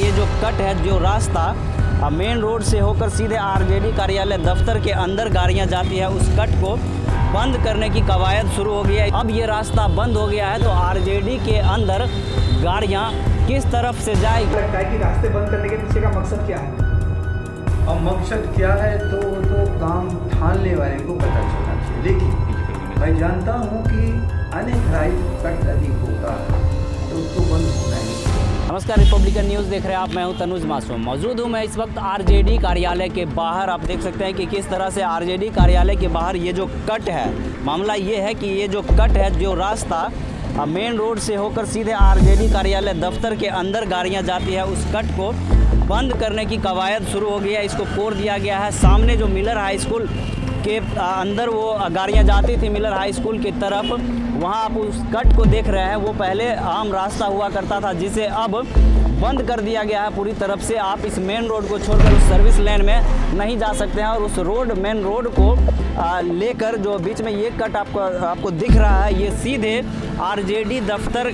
ये जो कट है, जो रास्ता मेन रोड से होकर सीधे आरजेडी कार्यालय दफ्तर के अंदर गाड़ियां जाती है, उस कट को बंद करने की कवायद शुरू हो गई है। अब ये रास्ता बंद हो गया है तो आरजेडी के अंदर गाड़ियां किस तरफ से जाएगी। लगता है कि रास्ते बंद करने के पीछे का मकसद क्या है? अब मकसद क्या है तो काम ठानने वाले को पता चलना चाहिए, लेकिन मैं जानता हूँ कि अनएथराइज्ड कट अधिक होगा तो उसको बंद होना ही चाहिए। नमस्कार, रिपब्लिकन न्यूज़ देख रहे हैं आप। मैं हूं तनुज मासूम। मौजूद हूं मैं इस वक्त आरजेडी कार्यालय के बाहर। आप देख सकते हैं कि किस तरह से आरजेडी कार्यालय के बाहर ये जो कट है, मामला ये है कि ये जो कट है, जो रास्ता मेन रोड से होकर सीधे आरजेडी कार्यालय दफ्तर के अंदर गाड़ियां जाती है, उस कट को बंद करने की कवायद शुरू हो गई है। इसको कोर दिया गया है। सामने जो मिलर हाई स्कूल के अंदर वो गाड़ियां जाती थी मिलर हाई स्कूल की तरफ, वहां आप उस कट को देख रहे हैं। वो पहले आम रास्ता हुआ करता था, जिसे अब बंद कर दिया गया है पूरी तरफ से। आप इस मेन रोड को छोड़कर उस सर्विस लेन में नहीं जा सकते हैं और उस मेन रोड को लेकर जो बीच में ये कट आपको दिख रहा है, ये सीधे आरजेडी दफ्तर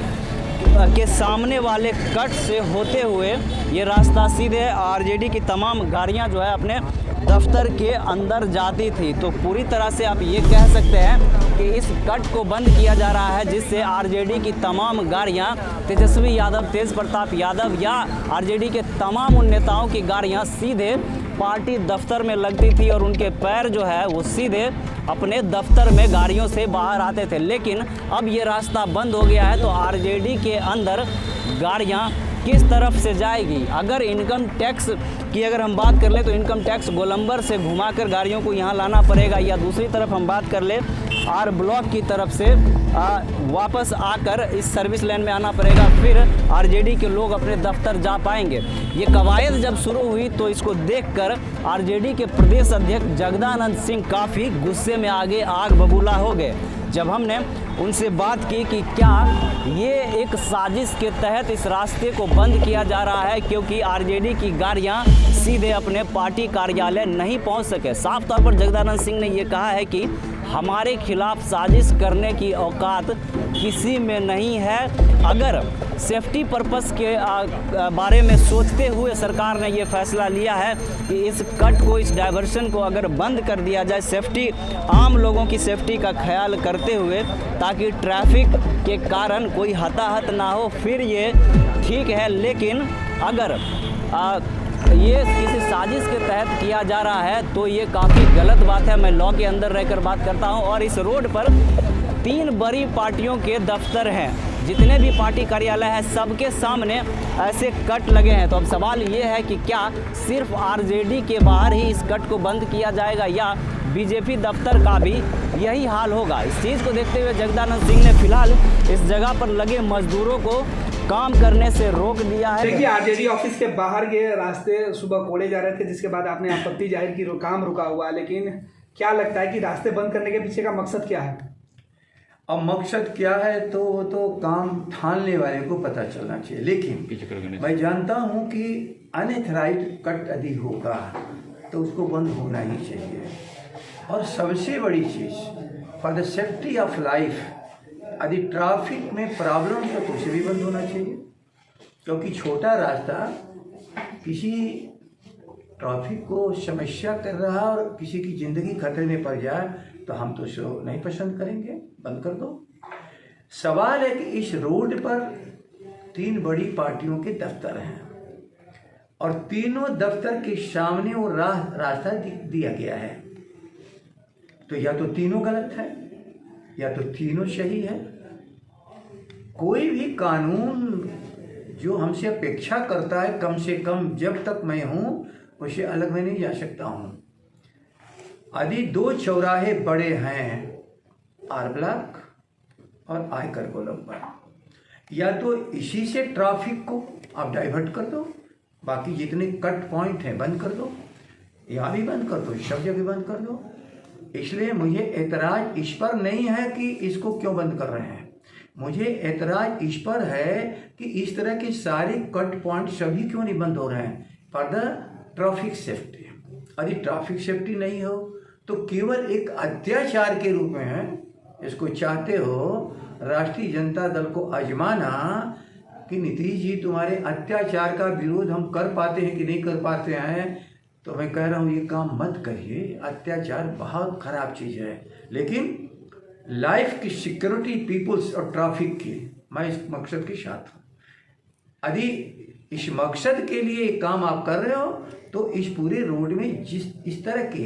के सामने वाले कट से होते हुए ये रास्ता सीधे आरजेडी की तमाम गाड़ियां जो है अपने दफ्तर के अंदर जाती थी। तो पूरी तरह से आप ये कह सकते हैं कि इस कट को बंद किया जा रहा है, जिससे आरजेडी की तमाम गाड़ियां, तेजस्वी यादव, तेज प्रताप यादव या आरजेडी के तमाम उन नेताओं की गाड़ियां सीधे पार्टी दफ्तर में लगती थी और उनके पैर जो है वो सीधे अपने दफ्तर में गाड़ियों से बाहर आते थे। लेकिन अब ये रास्ता बंद हो गया है तो आरजेडी के अंदर गाड़ियां किस तरफ से जाएगी। अगर इनकम टैक्स की अगर हम बात कर लें तो इनकम टैक्स गोलंबर से घुमाकर गाड़ियों को यहाँ लाना पड़ेगा, या दूसरी तरफ हम बात कर लें आर ब्लॉक की तरफ से वापस आकर इस सर्विस लेन में आना पड़ेगा, फिर आरजेडी के लोग अपने दफ्तर जा पाएंगे। ये कवायद जब शुरू हुई तो इसको देखकर आरजेडी के प्रदेश अध्यक्ष जगदानंद सिंह काफ़ी गुस्से में आग बबूला हो गए। जब हमने उनसे बात की कि क्या ये एक साजिश के तहत इस रास्ते को बंद किया जा रहा है, क्योंकि आरजेडी की गाड़ियां सीधे अपने पार्टी कार्यालय नहीं पहुंच सके। साफ तौर पर जगदानंद सिंह ने ये कहा है कि हमारे खिलाफ साजिश करने की औकात किसी में नहीं है। अगर सेफ्टी पर्पस के बारे में सोचते हुए सरकार ने ये फैसला लिया है कि इस कट को, इस डाइवर्शन को अगर बंद कर दिया जाए, सेफ्टी, आम लोगों की सेफ्टी का ख्याल करते हुए, ताकि ट्रैफिक के कारण कोई हताहत ना हो, फिर ये ठीक है। लेकिन अगर ये किसी साजिश के तहत किया जा रहा है तो ये काफ़ी गलत बात है। मैं लॉ के अंदर रहकर बात करता हूँ और इस रोड पर 3 बड़ी पार्टियों के दफ्तर हैं। जितने भी पार्टी कार्यालय हैं सबके सामने ऐसे कट लगे हैं। तो अब सवाल ये है कि क्या सिर्फ आरजेडी के बाहर ही इस कट को बंद किया जाएगा या बीजेपी दफ्तर का भी यही हाल होगा। इस चीज़ को देखते हुए जगदानंद सिंह ने फिलहाल इस जगह पर लगे मजदूरों को काम करने से रोक दिया है। देखिए, आरजेडी ऑफिस के बाहर के रास्ते सुबह खोले जा रहे थे, जिसके बाद आपने आपत्ति जाहिर की, काम रुका हुआ। लेकिन क्या लगता है कि रास्ते बंद करने के पीछे का मकसद क्या है? अब मकसद क्या है तो काम ठानने वाले को पता चलना चाहिए, लेकिन मैं जानता हूँ कि अनएथराइज्ड कट अधिक होगा तो उसको बंद होना ही चाहिए। और सबसे बड़ी चीज़, for the safety of life, यदि ट्रैफिक में प्रॉब्लम है तो उसे भी बंद होना चाहिए, क्योंकि छोटा रास्ता किसी ट्रैफिक को समस्या कर रहा और किसी की ज़िंदगी खतरे में पड़ जाए तो हम तो उसको नहीं पसंद करेंगे, बंद कर दो। सवाल है कि इस रोड पर 3 बड़ी पार्टियों के दफ्तर हैं और तीनों दफ्तर के सामने वो रास्ता दिया गया है, तो या तो तीनों गलत है या तो तीनों सही है। कोई भी कानून जो हमसे अपेक्षा करता है, कम से कम जब तक मैं हूँ उसे अलग में नहीं जा सकता हूँ। यदि 2 चौराहे बड़े हैं, आर ब्लॉक और आयकर गोलंबर, या तो इसी से ट्रैफिक को आप डाइवर्ट कर दो, बाकी जितने कट पॉइंट हैं बंद कर दो, यहाँ भी बंद कर दो, सब जगह बंद कर दो। इसलिए मुझे एतराज़ इस पर नहीं है कि इसको क्यों बंद कर रहे हैं, मुझे एतराज़ इस पर है कि इस तरह के सारे कट पॉइंट सभी क्यों नहीं बंद हो रहे हैं फॉर द ट्रैफिक सेफ्टी। यदि ट्रैफिक सेफ्टी नहीं हो तो केवल एक अत्याचार के रूप में इसको चाहते हो राष्ट्रीय जनता दल को आजमाना, कि नीतीश जी तुम्हारे अत्याचार का विरोध हम कर पाते हैं कि नहीं कर पाते हैं, तो मैं कह रहा हूँ ये काम मत करिए। अत्याचार बहुत खराब चीज़ है, लेकिन लाइफ की सिक्योरिटी पीपुल्स और ट्रैफिक की, मैं इस मकसद के साथ हूँ। यदि इस मकसद के लिए काम आप कर रहे हो तो इस पूरे रोड में इस तरह के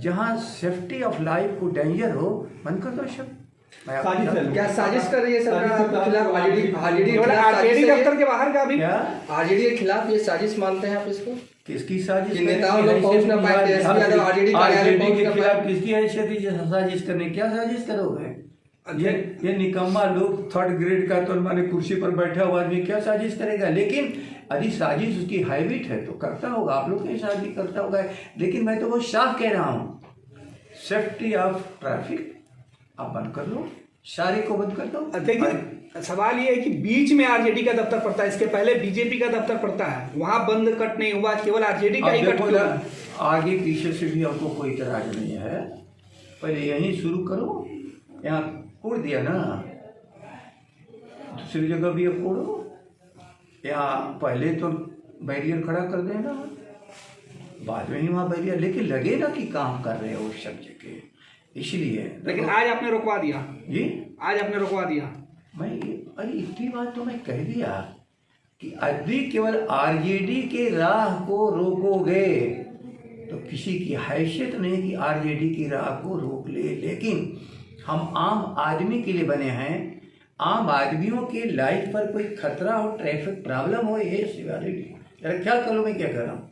जहाँ सेफ्टी ऑफ लाइफ को डेंजर हो, बंद कर दो सब। क्या साजिश कर रही है सरकार आपके खिलाफ? आरजेडी दफ्तर के बाहर का भी आरजेडी के खिलाफ ये साजिश मानते हैं आप इसको? किसकी साजिश? नेताओं लोग पहुंच ना पाए थे, आरजेडी के खिलाफ किसकी हैसियत है साजिश करने? क्या साजिश करोगे? ये निकम्मा लोग, थर्ड ग्रेड का तो माने कुर्सी पर बैठा हुआ आदमी क्या साजिश करेगा? लेकिन यदि साजिश उसकी हैबिट है तो करता होगा, आप लोग के साथ भी करता होगा। लेकिन मैं तो वो साफ कह रहा हूँ, सेफ्टी ऑफ ट्रैफिक आप बंद कर लो, सारे को बंद कर दो। देखिए सवाल ये है कि बीच में आरजेडी का दफ्तर पड़ता है, इसके पहले बीजेपी का दफ्तर पड़ता है, वहां बंद कट नहीं हुआ, केवल आरजेडी का ही कट हुआ। आगे पीछे से भी हमको कोई इतराज नहीं है, पहले यहीं शुरू करो। यहाँ कोड़ दिया ना, दूसरी जगह भी अब कोड़ो। यहाँ पहले तो बैरियर खड़ा कर देना, बाद में ही वहाँ बैरियर, लेकिन लगे ना कि काम कर रहे हो उस सब जगह, इसलिए। लेकिन आज आपने रुकवा दिया जी, आज आपने रुकवा दिया। मैं अरे इतनी बात तो मैं कह दिया कि यदि केवल आरजेडी के राह को रोकोगे तो किसी की हैसियत नहीं कि आरजेडी की राह को रोक ले। लेकिन हम आम आदमी के लिए बने हैं, आम आदमियों के लाइफ पर कोई खतरा हो, ट्रैफिक प्रॉब्लम हो, ये सिक्योरिटी जरा क्या करो, मैं क्या कर रहा हूँ,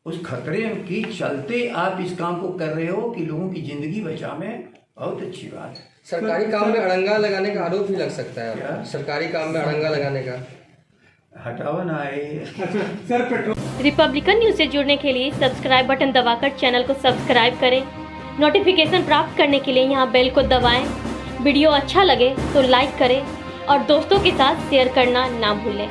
उस खतरे की चलते आप इस काम को कर रहे हो कि लोगों की जिंदगी बचा में, बहुत अच्छी बात है। सरकारी काम में अड़ंगा लगाने का आरोप भी लग सकता है क्या? सरकारी काम में अड़ंगा लगाने का हटाओ ना सर पेट्रोल। रिपब्लिकन न्यूज से जुड़ने के लिए सब्सक्राइब बटन दबाकर चैनल को सब्सक्राइब करें। नोटिफिकेशन प्राप्त करने के लिए यहाँ बेल को दबाएं। वीडियो अच्छा लगे तो लाइक करें और दोस्तों के साथ शेयर करना ना भूलें।